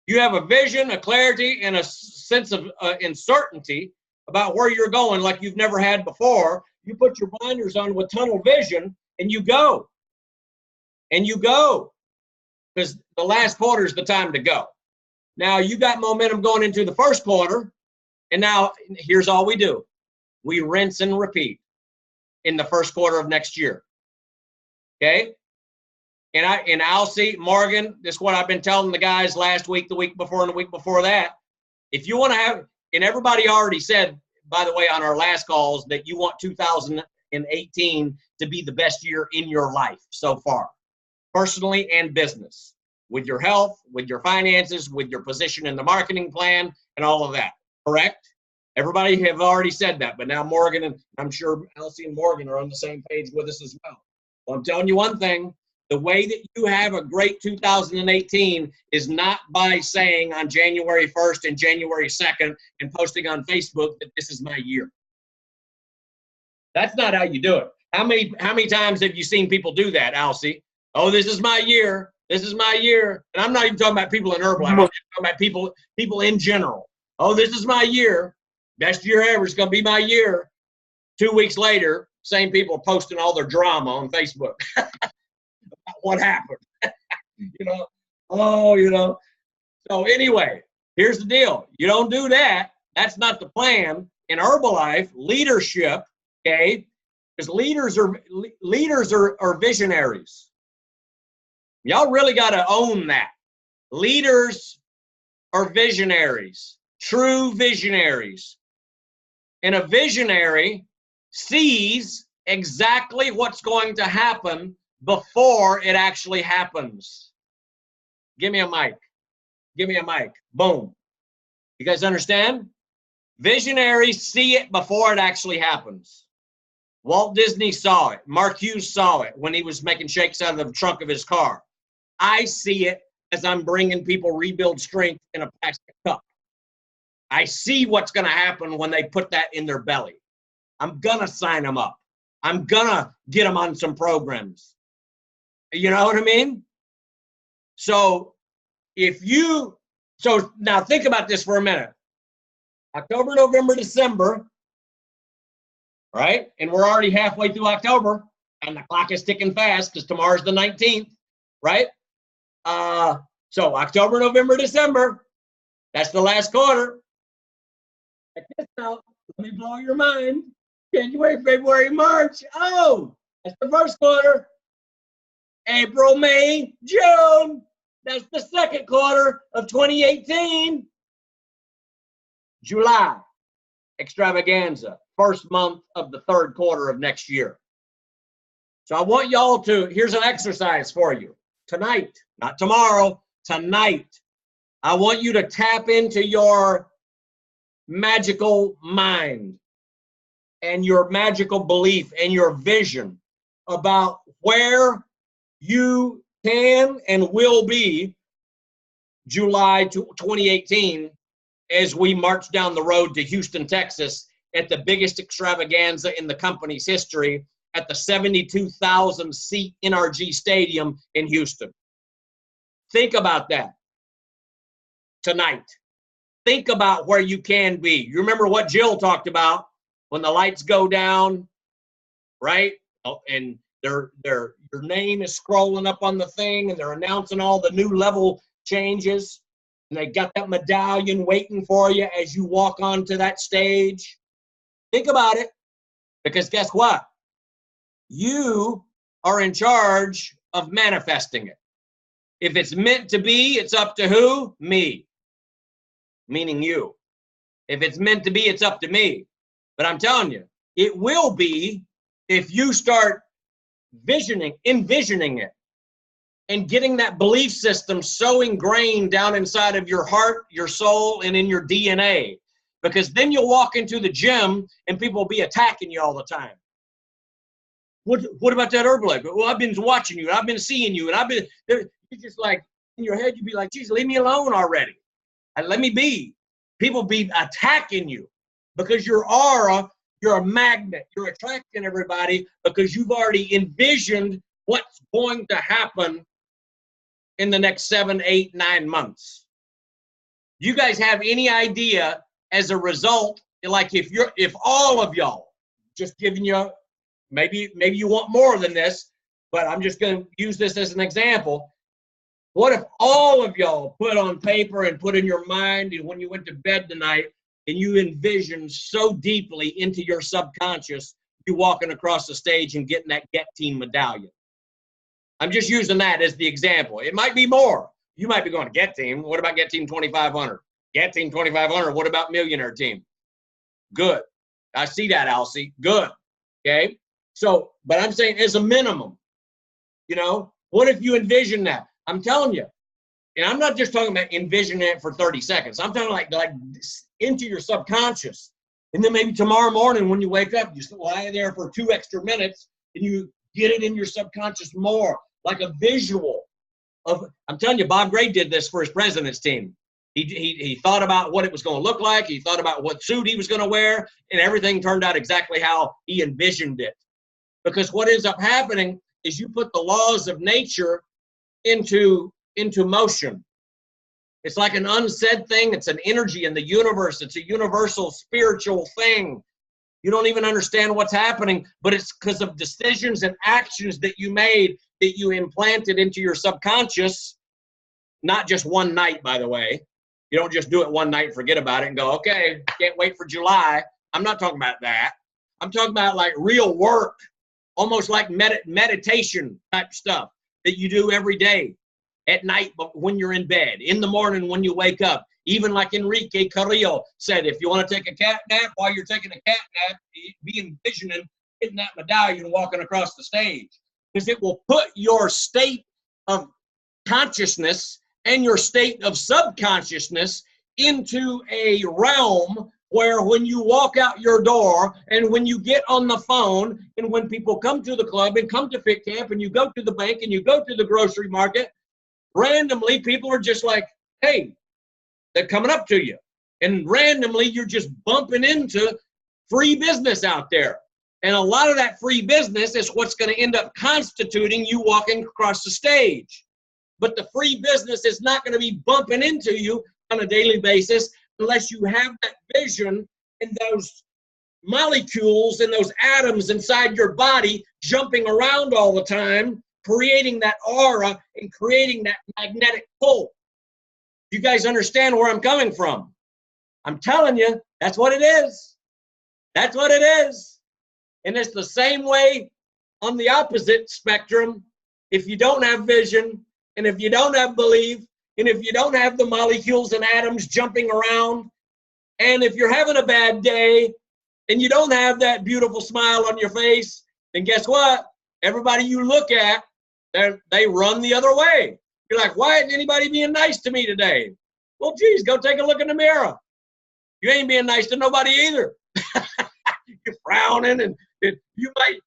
you have a vision, a clarity, and a sense of uncertainty about where you're going like you've never had before. You put your blinders on with tunnel vision, and you go. And you go. Because the last quarter is the time to go. Now, you got momentum going into the first quarter, and now here's all we do. We rinse and repeat in the first quarter of next year. Okay? And I'll see, Morgan, this is what I've been telling the guys last week, the week before, and the week before that. If you want to have, and everybody already said, by the way, on our last calls, that you want 2018 to be the best year in your life so far, personally and business, with your health, with your finances, with your position in the marketing plan, and all of that. Correct? Everybody have already said that, but now Morgan, and I'm sure Elsie and Morgan are on the same page with us as well. Well, I'm telling you one thing. The way that you have a great 2018 is not by saying on January 1st and January 2nd and posting on Facebook that this is my year. That's not how you do it. How many times have you seen people do that, Elsie? Oh, this is my year. This is my year. And I'm not even talking about people in Herbalife. I'm just talking about people in general. Oh, this is my year. Best year ever. It's going to be my year. 2 weeks later, same people posting all their drama on Facebook. What happened? So anyway, here's the deal. You don't do that. That's not the plan. In Herbalife, leadership, okay, because leaders are visionaries. Y'all really got to own that. Leaders are visionaries, true visionaries. And a visionary sees exactly what's going to happen before it actually happens. Give me a mic. Give me a mic. Boom. You guys understand? Visionaries see it before it actually happens. Walt Disney saw it. Mark Hughes saw it when he was making shakes out of the trunk of his car. I see it as I'm bringing people Rebuild Strength in a plastic cup. I see what's going to happen when they put that in their belly. I'm going to sign them up. I'm going to get them on some programs. You know what I mean? So now think about this for a minute. October, November, December, right? And we're already halfway through October, and the clock is ticking fast because tomorrow's the 19th, right? So October, November, December, that's the last quarter. Check this out. Let me blow your mind. January, February, March. Oh, that's the first quarter. April, May, June. That's the second quarter of 2018. July extravaganza, first month of the third quarter of next year. So I want y'all to, here's an exercise for you. Tonight, not tomorrow, tonight, I want you to tap into your magical mind and your magical belief and your vision about where you can and will be July 2018 as we march down the road to Houston, Texas at the biggest extravaganza in the company's history at the 72,000 seat NRG Stadium in Houston. Think about that tonight. Think about where you can be. You remember what Jill talked about when the lights go down, right? Oh, and your name is scrolling up on the thing and they're announcing all the new level changes. And they got that medallion waiting for you as you walk onto that stage. Think about it, because guess what? You are in charge of manifesting it. If it's meant to be, it's up to who? Me. Meaning you. If it's meant to be, it's up to me. But I'm telling you, it will be if you start envisioning it and getting that belief system so ingrained down inside of your heart, your soul, and in your DNA. Because then you'll walk into the gym and people will be attacking you all the time. What about that Herbalife? Well, I've been watching you, and I've been seeing you, and I've been, you're just like, in your head, you'd be like, geez, leave me alone already. Let me be. People be attacking you because your aura, you're a magnet. You're attracting everybody because you've already envisioned what's going to happen in the next 7, 8, 9 months. You guys have any idea as a result, like if all of y'all, just giving you, maybe you want more than this, but I'm just going to use this as an example. What if all of y'all put on paper and put in your mind, and when you went to bed tonight, and you envisioned so deeply into your subconscious, you walking across the stage and getting that Get Team medallion? I'm just using that as the example. It might be more. You might be going to Get Team. What about Get Team 2500? Get Team 2500. What about Millionaire Team? Good. I see that, Alcy. Good. Okay. So, but I'm saying as a minimum, you know, what if you envision that? I'm telling you, and I'm not just talking about envisioning it for 30 seconds. I'm talking like into your subconscious. And then maybe tomorrow morning when you wake up, you lie there for 2 extra minutes and you get it in your subconscious more, like a visual of, I'm telling you, Bob Gray did this for his president's team. He thought about what it was going to look like. He thought about what suit he was going to wear, and everything turned out exactly how he envisioned it. Because what ends up happening is you put the laws of nature into motion. It's like an unsaid thing. It's an energy in the universe. It's a universal spiritual thing. You don't even understand what's happening, but it's because of decisions and actions that you made that you implanted into your subconscious, not just one night, by the way. You don't just do it one night and forget about it and go, okay, can't wait for July. I'm not talking about that. I'm talking about like real work, almost like meditation type stuff that you do every day, at night when you're in bed, in the morning when you wake up. Even like Enrique Carrillo said, if you want to take a cat nap, while you're taking a cat nap, be envisioning getting that medallion walking across the stage. Because it will put your state of consciousness and your state of subconsciousness into a realm where when you walk out your door and when you get on the phone and when people come to the club and come to Fit Camp and you go to the bank and you go to the grocery market, randomly people are just like, hey, they're coming up to you. And randomly you're just bumping into free business out there. And a lot of that free business is what's going to end up constituting you walking across the stage. But the free business is not going to be bumping into you on a daily basis unless you have that vision and those molecules and those atoms inside your body jumping around all the time, creating that aura and creating that magnetic pull. You guys understand where I'm coming from? I'm telling you, that's what it is. That's what it is. And it's the same way on the opposite spectrum. If you don't have vision, and if you don't have belief, and if you don't have the molecules and atoms jumping around And if you're having a bad day and you don't have that beautiful smile on your face, then guess what? Everybody you look at, they run the other way. You're like, why isn't anybody being nice to me today? Well, geez, go take a look in the mirror. You ain't being nice to nobody either. You're frowning, and you might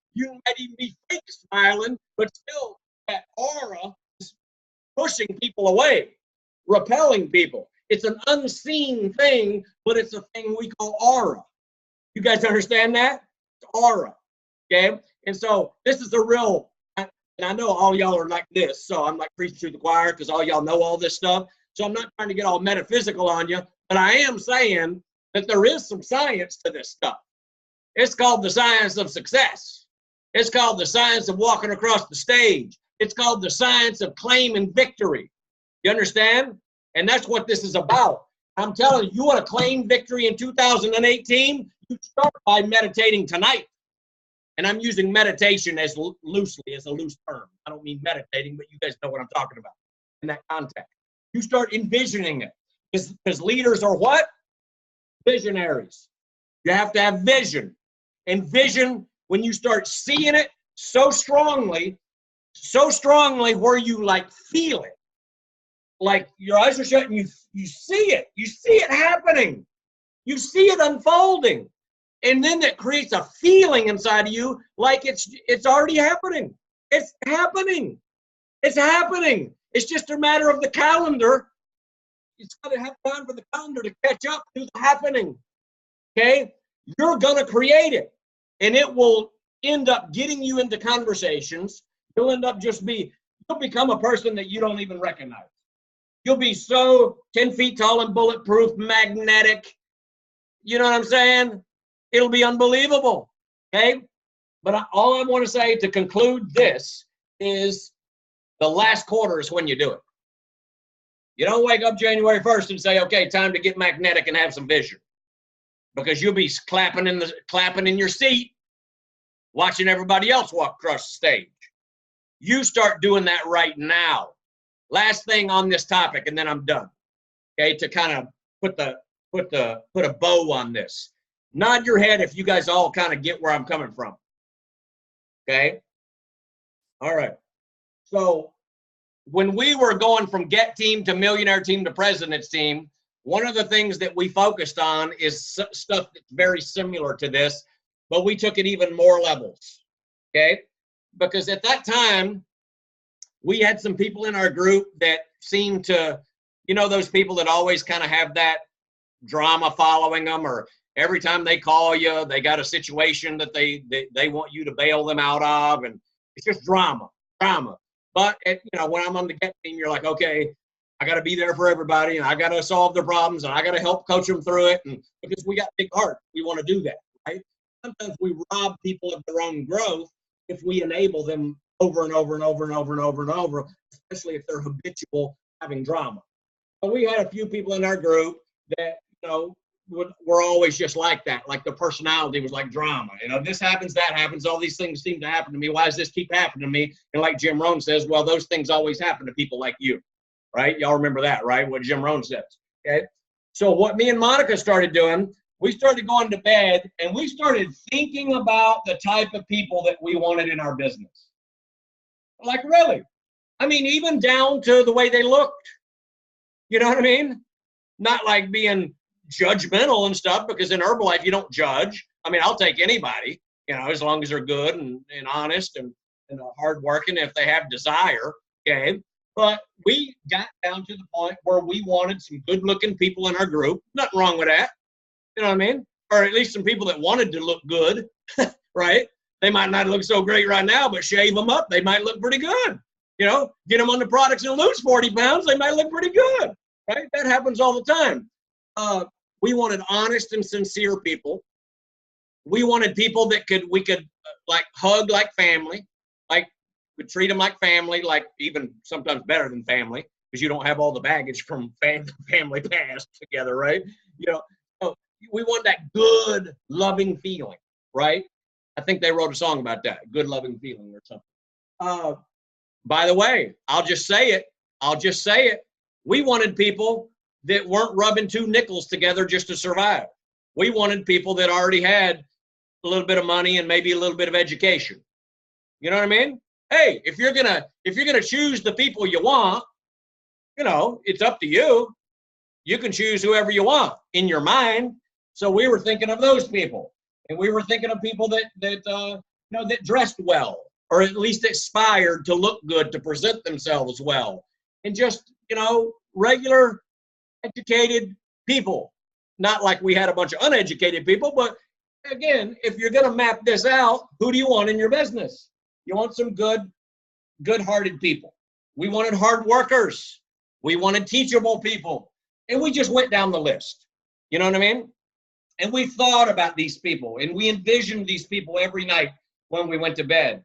even be fake smiling, but still that aura is pushing people away, repelling people. It's an unseen thing, but it's a thing we call aura. You guys understand that? It's aura. Okay? And so this is a real, and I know all y'all are like this, so I'm like preaching to the choir because all y'all know all this stuff. So I'm not trying to get all metaphysical on you, but I am saying that there is some science to this stuff. It's called the science of success. It's called the science of walking across the stage. It's called the science of claiming victory. You understand? And that's what this is about. I'm telling you, you want to claim victory in 2018, you start by meditating tonight. And I'm using meditation as loosely, as a loose term. I don't mean meditating, but you guys know what I'm talking about in that context. You start envisioning it. Because leaders are what? Visionaries. You have to have vision. And vision, when you start seeing it so strongly where you like feel it. Like your eyes are shut and you see it. You see it happening. You see it unfolding. And then that creates a feeling inside of you like it's already happening. It's happening. It's happening. It's just a matter of the calendar. It's got to have time for the calendar to catch up to the happening. Okay? You're going to create it. And it will end up getting you into conversations. You'll end up you'll become a person that you don't even recognize. You'll be so 10 feet tall and bulletproof, magnetic. You know what I'm saying? It'll be unbelievable. Okay? But all I want to say to conclude this is the last quarter is when you do it. You don't wake up January 1st and say, okay, time to get magnetic and have some vision. Because you'll be clapping in your seat, watching everybody else walk across the stage. You start doing that right now. Last thing on this topic, and then I'm done. Okay, to kind of put a bow on this. Nod your head if you guys all kind of get where I'm coming from. Okay? All right. So when we were going from Get Team to Millionaire Team to President's Team, one of the things that we focused on is stuff that's very similar to this, but we took it even more levels. Okay? Because at that time, we had some people in our group that seemed to, those people that always kind of have that drama following them, or every time they call you, they got a situation that they want you to bail them out of, and it's just drama. But when I'm on the Get Team, you're like, okay, I got to be there for everybody, and I got to solve their problems, and I got to help coach them through it, and because we got big heart, we want to do that, right? Sometimes we rob people of their own growth if we enable them over and over and over and over and over and over, especially if they're habitual having drama. But we had a few people in our group that, were always just like that. Like the personality was like drama. This happens, that happens. All these things seem to happen to me. Why does this keep happening to me? And like Jim Rohn says, well, those things always happen to people like you, right? Y'all remember that, right? What Jim Rohn says, okay? So what me and Monica started doing, we started going to bed and we started thinking about the type of people that we wanted in our business. Like, really? I mean, even down to the way they looked. You know what I mean? Not like being judgmental and stuff, because in Herbalife, you don't judge. I mean, I'll take anybody, as long as they're good and honest and hardworking, if they have desire, okay? But we got down to the point where we wanted some good-looking people in our group. Nothing wrong with that. You know what I mean? Or at least some people that wanted to look good, right? They might not look so great right now, but shave them up, they might look pretty good. Get them on the products and lose 40 pounds, they might look pretty good, right? That happens all the time. We wanted honest and sincere people. We wanted people that we could like hug like family, like we treat them like family, like even sometimes better than family, because you don't have all the baggage from family past together, right? So we want that good, loving feeling, right? I think they wrote a song about that, good, loving feeling or something. By the way, I'll just say it. We wanted people that weren't rubbing two nickels together just to survive. We wanted people that already had a little bit of money and maybe a little bit of education. You know what I mean? Hey, if you're gonna choose the people you want, it's up to you. You can choose whoever you want in your mind. So we were thinking of those people, and we were thinking of people that dressed well, or at least aspired to look good, to present themselves well, and just regular educated people. Not like we had a bunch of uneducated people, but again, if you're going to map this out, who do you want in your business? You want some good-hearted people. We wanted hard workers. We wanted teachable people. And we just went down the list. You know what I mean? And we thought about these people, and we envisioned these people every night when we went to bed.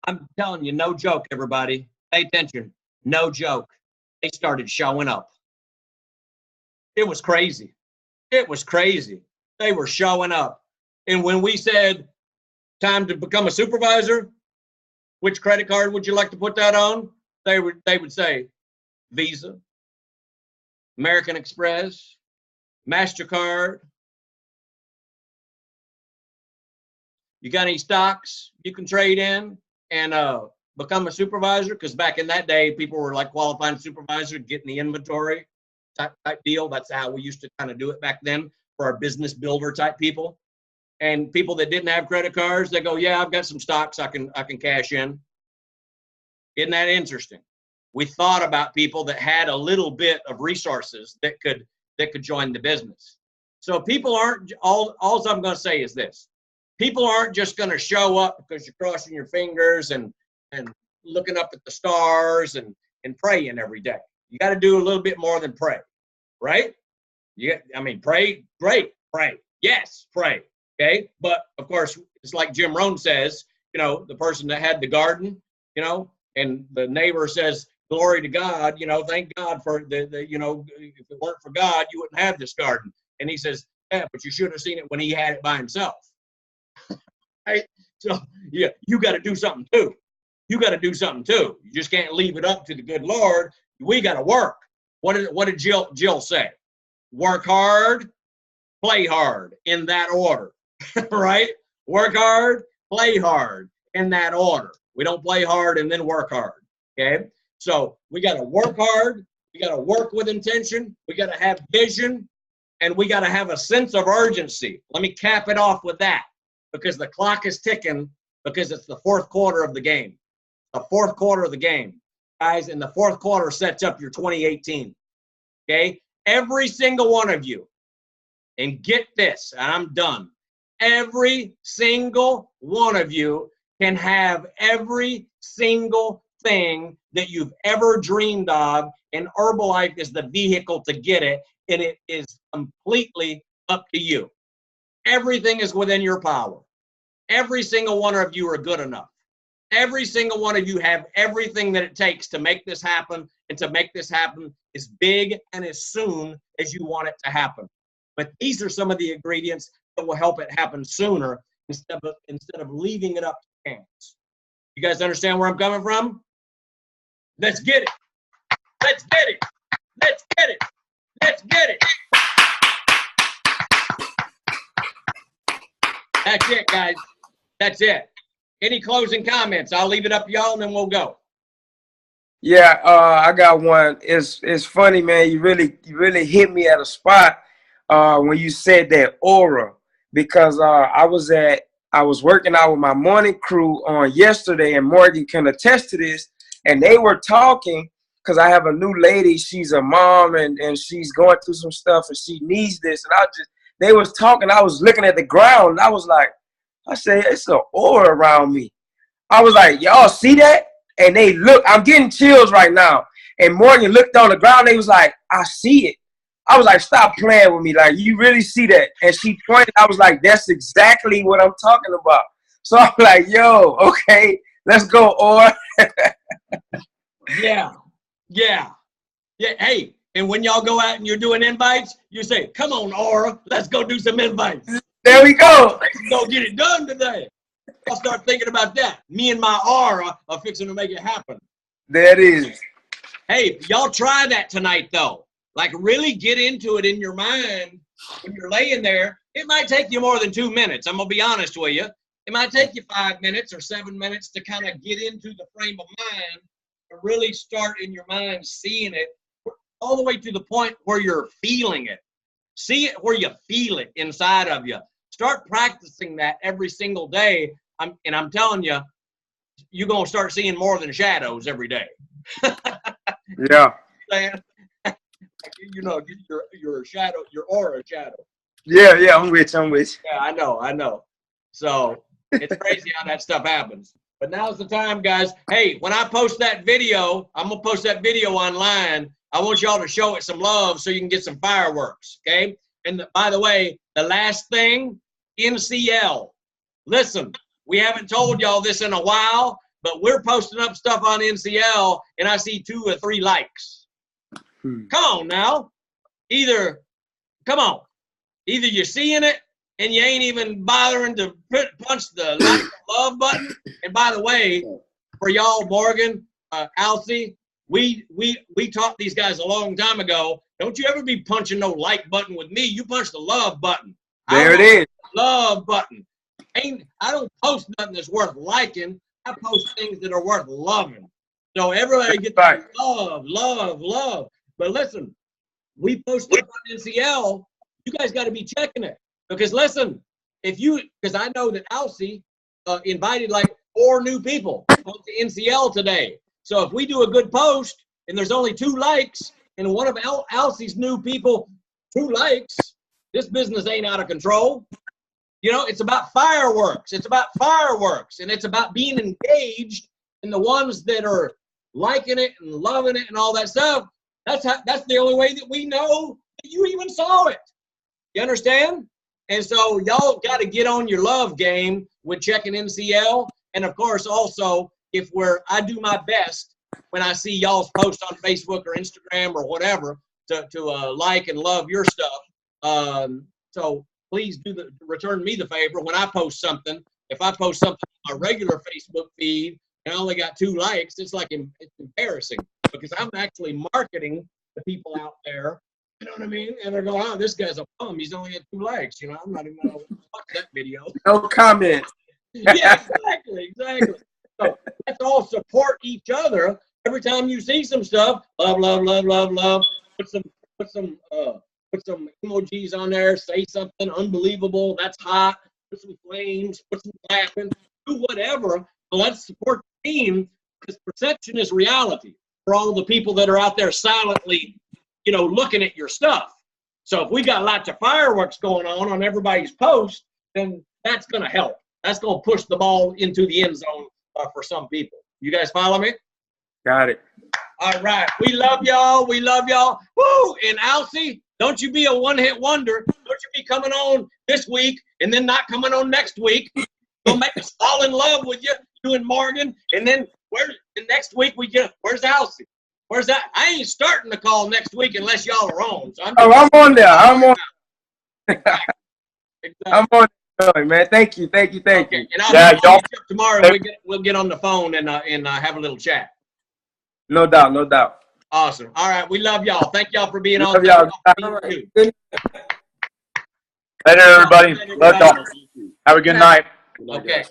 I'm telling you, no joke, everybody. Pay attention. No joke. They started showing up. It was crazy. It was crazy. They were showing up. And when we said, time to become a supervisor, which credit card would you like to put that on? They would say, Visa, American Express, MasterCard. You got any stocks you can trade in and become a supervisor? Because back in that day, people were like qualifying supervisor, getting the inventory type deal. That's how we used to kind of do it back then for our business builder type people. And people that didn't have credit cards, they go, yeah, I've got some stocks I can cash in. Isn't that interesting? We thought about people that had a little bit of resources that could join the business. So people aren't, all I'm going to say is this. People aren't just going to show up because you're crossing your fingers and looking up at the stars and praying every day. You got to do a little bit more than pray, right? Pray, great, pray. Yes, pray, okay? But, of course, it's like Jim Rohn says, the person that had the garden, and the neighbor says, glory to God, thank God for the if it weren't for God, you wouldn't have this garden. And he says, yeah, but you should have seen it when he had it by himself. Right? So, yeah, you got to do something too. You got to do something too. You just can't leave it up to the good Lord. We got to work. What did Jill say? Work hard, play hard, in that order, right? Work hard, play hard, in that order. We don't play hard and then work hard, okay? So we got to work hard. We got to work with intention. We got to have vision, and we got to have a sense of urgency. Let me cap it off with that, because the clock is ticking, because it's the fourth quarter of the game. The fourth quarter of the game, guys, and the fourth quarter sets up your 2018, okay? Every single one of you, and get this, and I'm done. Every single one of you can have every single thing that you've ever dreamed of, and Herbalife is the vehicle to get it, and it is completely up to you. Everything is within your power. Every single one of you are good enough. Every single one of you have everything that it takes to make this happen, and to make this happen as big and as soon as you want it to happen. But these are some of the ingredients that will help it happen sooner instead of leaving it up to chance. You guys understand where I'm coming from? Let's get it. Let's get it. Let's get it. Let's get it. That's it, guys. That's it. Any closing comments? I'll leave it up to y'all, and then we'll go. Yeah, I got one. It's funny, man. You really hit me at a spot when you said that aura, because I was working out with my morning crew on yesterday, and Morgan can attest to this. And they were talking, because I have a new lady. She's a mom, and she's going through some stuff, and she needs this. And they was talking. I was looking at the ground, and I said, it's an aura around me. I was like, y'all see that? And they look, I'm getting chills right now. And Morgan looked on the ground. They was like, I see it. I was like, stop playing with me. Like, you really see that? And she pointed. I was like, that's exactly what I'm talking about. So I'm like, yo, okay, let's go, aura. Yeah. Hey, and when y'all go out and you're doing invites, you say, come on, aura, let's go do some invites. There we go. Let's go get it done today. I'll start thinking about that. Me and my aura are fixing to make it happen. There it is. Hey, y'all try that tonight, though. Like really get into it in your mind when you're laying there. It might take you more than 2 minutes. I'm going to be honest with you. It might take you 5 minutes or 7 minutes to kind of get into the frame of mind and really start in your mind seeing it all the way to the point where you're feeling it. See it where you feel it inside of you. Start practicing that every single day. I'm telling you, you're going to start seeing more than shadows every day. Yeah. You know, your shadow, your aura shadow. Yeah, yeah, I'm with you. Yeah, I know. So it's crazy how that stuff happens. But now's the time, guys. Hey, when I post that video, I'm going to post that video online. I want y'all to show it some love so you can get some fireworks, okay? And by the way, the last thing, NCL. Listen, we haven't told y'all this in a while, but we're posting up stuff on NCL, and I see 2 or 3 likes. Come on now. Either you're seeing it and you ain't even bothering to punch the like love button. And by the way, for y'all, Morgan, Alcy, we taught these guys a long time ago. Don't you ever be punching no like button with me. You punch the love button. There it is. Love button. I don't post nothing that's worth liking. I post things that are worth loving. So everybody get that love. But listen, we post up on NCL. You guys got to be checking it. Because listen, because I know that Alcy invited like 4 new people to NCL today. So if we do a good post and there's only 2 likes and one of Alcy's new people 2 likes, this business ain't out of control. You know, it's about fireworks. It's about fireworks, and it's about being engaged in the ones that are liking it and loving it and all that stuff. That's the only way that we know that you even saw it. You understand? And so y'all got to get on your love game with checking NCL. And of course, also, I do my best when I see y'all's post on Facebook or Instagram or whatever to like and love your stuff. So please return me the favor when I post something. If I post something on my regular Facebook feed and I only got 2 likes, it's embarrassing because I'm actually marketing the people out there. You know what I mean? And they're going, oh, this guy's a bum. He's only got 2 likes. You know, I'm not even going to watch that video. No comment. Yeah, exactly. So let's all support each other. Every time you see some stuff, love. Put some emojis on there. Say something unbelievable. That's hot. Put some flames. Put some clapping. Do whatever. But let's support the team because perception is reality for all the people that are out there silently, you know, looking at your stuff. So if we got lots of fireworks going on everybody's post, then that's going to help. That's going to push the ball into the end zone for some people. You guys follow me? Got it. All right. We love y'all. Woo! And Alcy, don't you be a one-hit wonder. Don't you be coming on this week and then not coming on next week. Don't make us fall in love with you and Morgan. And then the next week where's Alcy? Where's that? I ain't starting the call next week unless y'all are on. So I'm on there. I'm on. Exactly. I'm on there, man. Thank you. Okay. And I'll y'all. tomorrow. We'll get on the phone and have a little chat. No doubt. Awesome. All right. We love y'all. Thank y'all for being on. Love y'all. Later, everybody. Love y'all. Have a good night. Okay.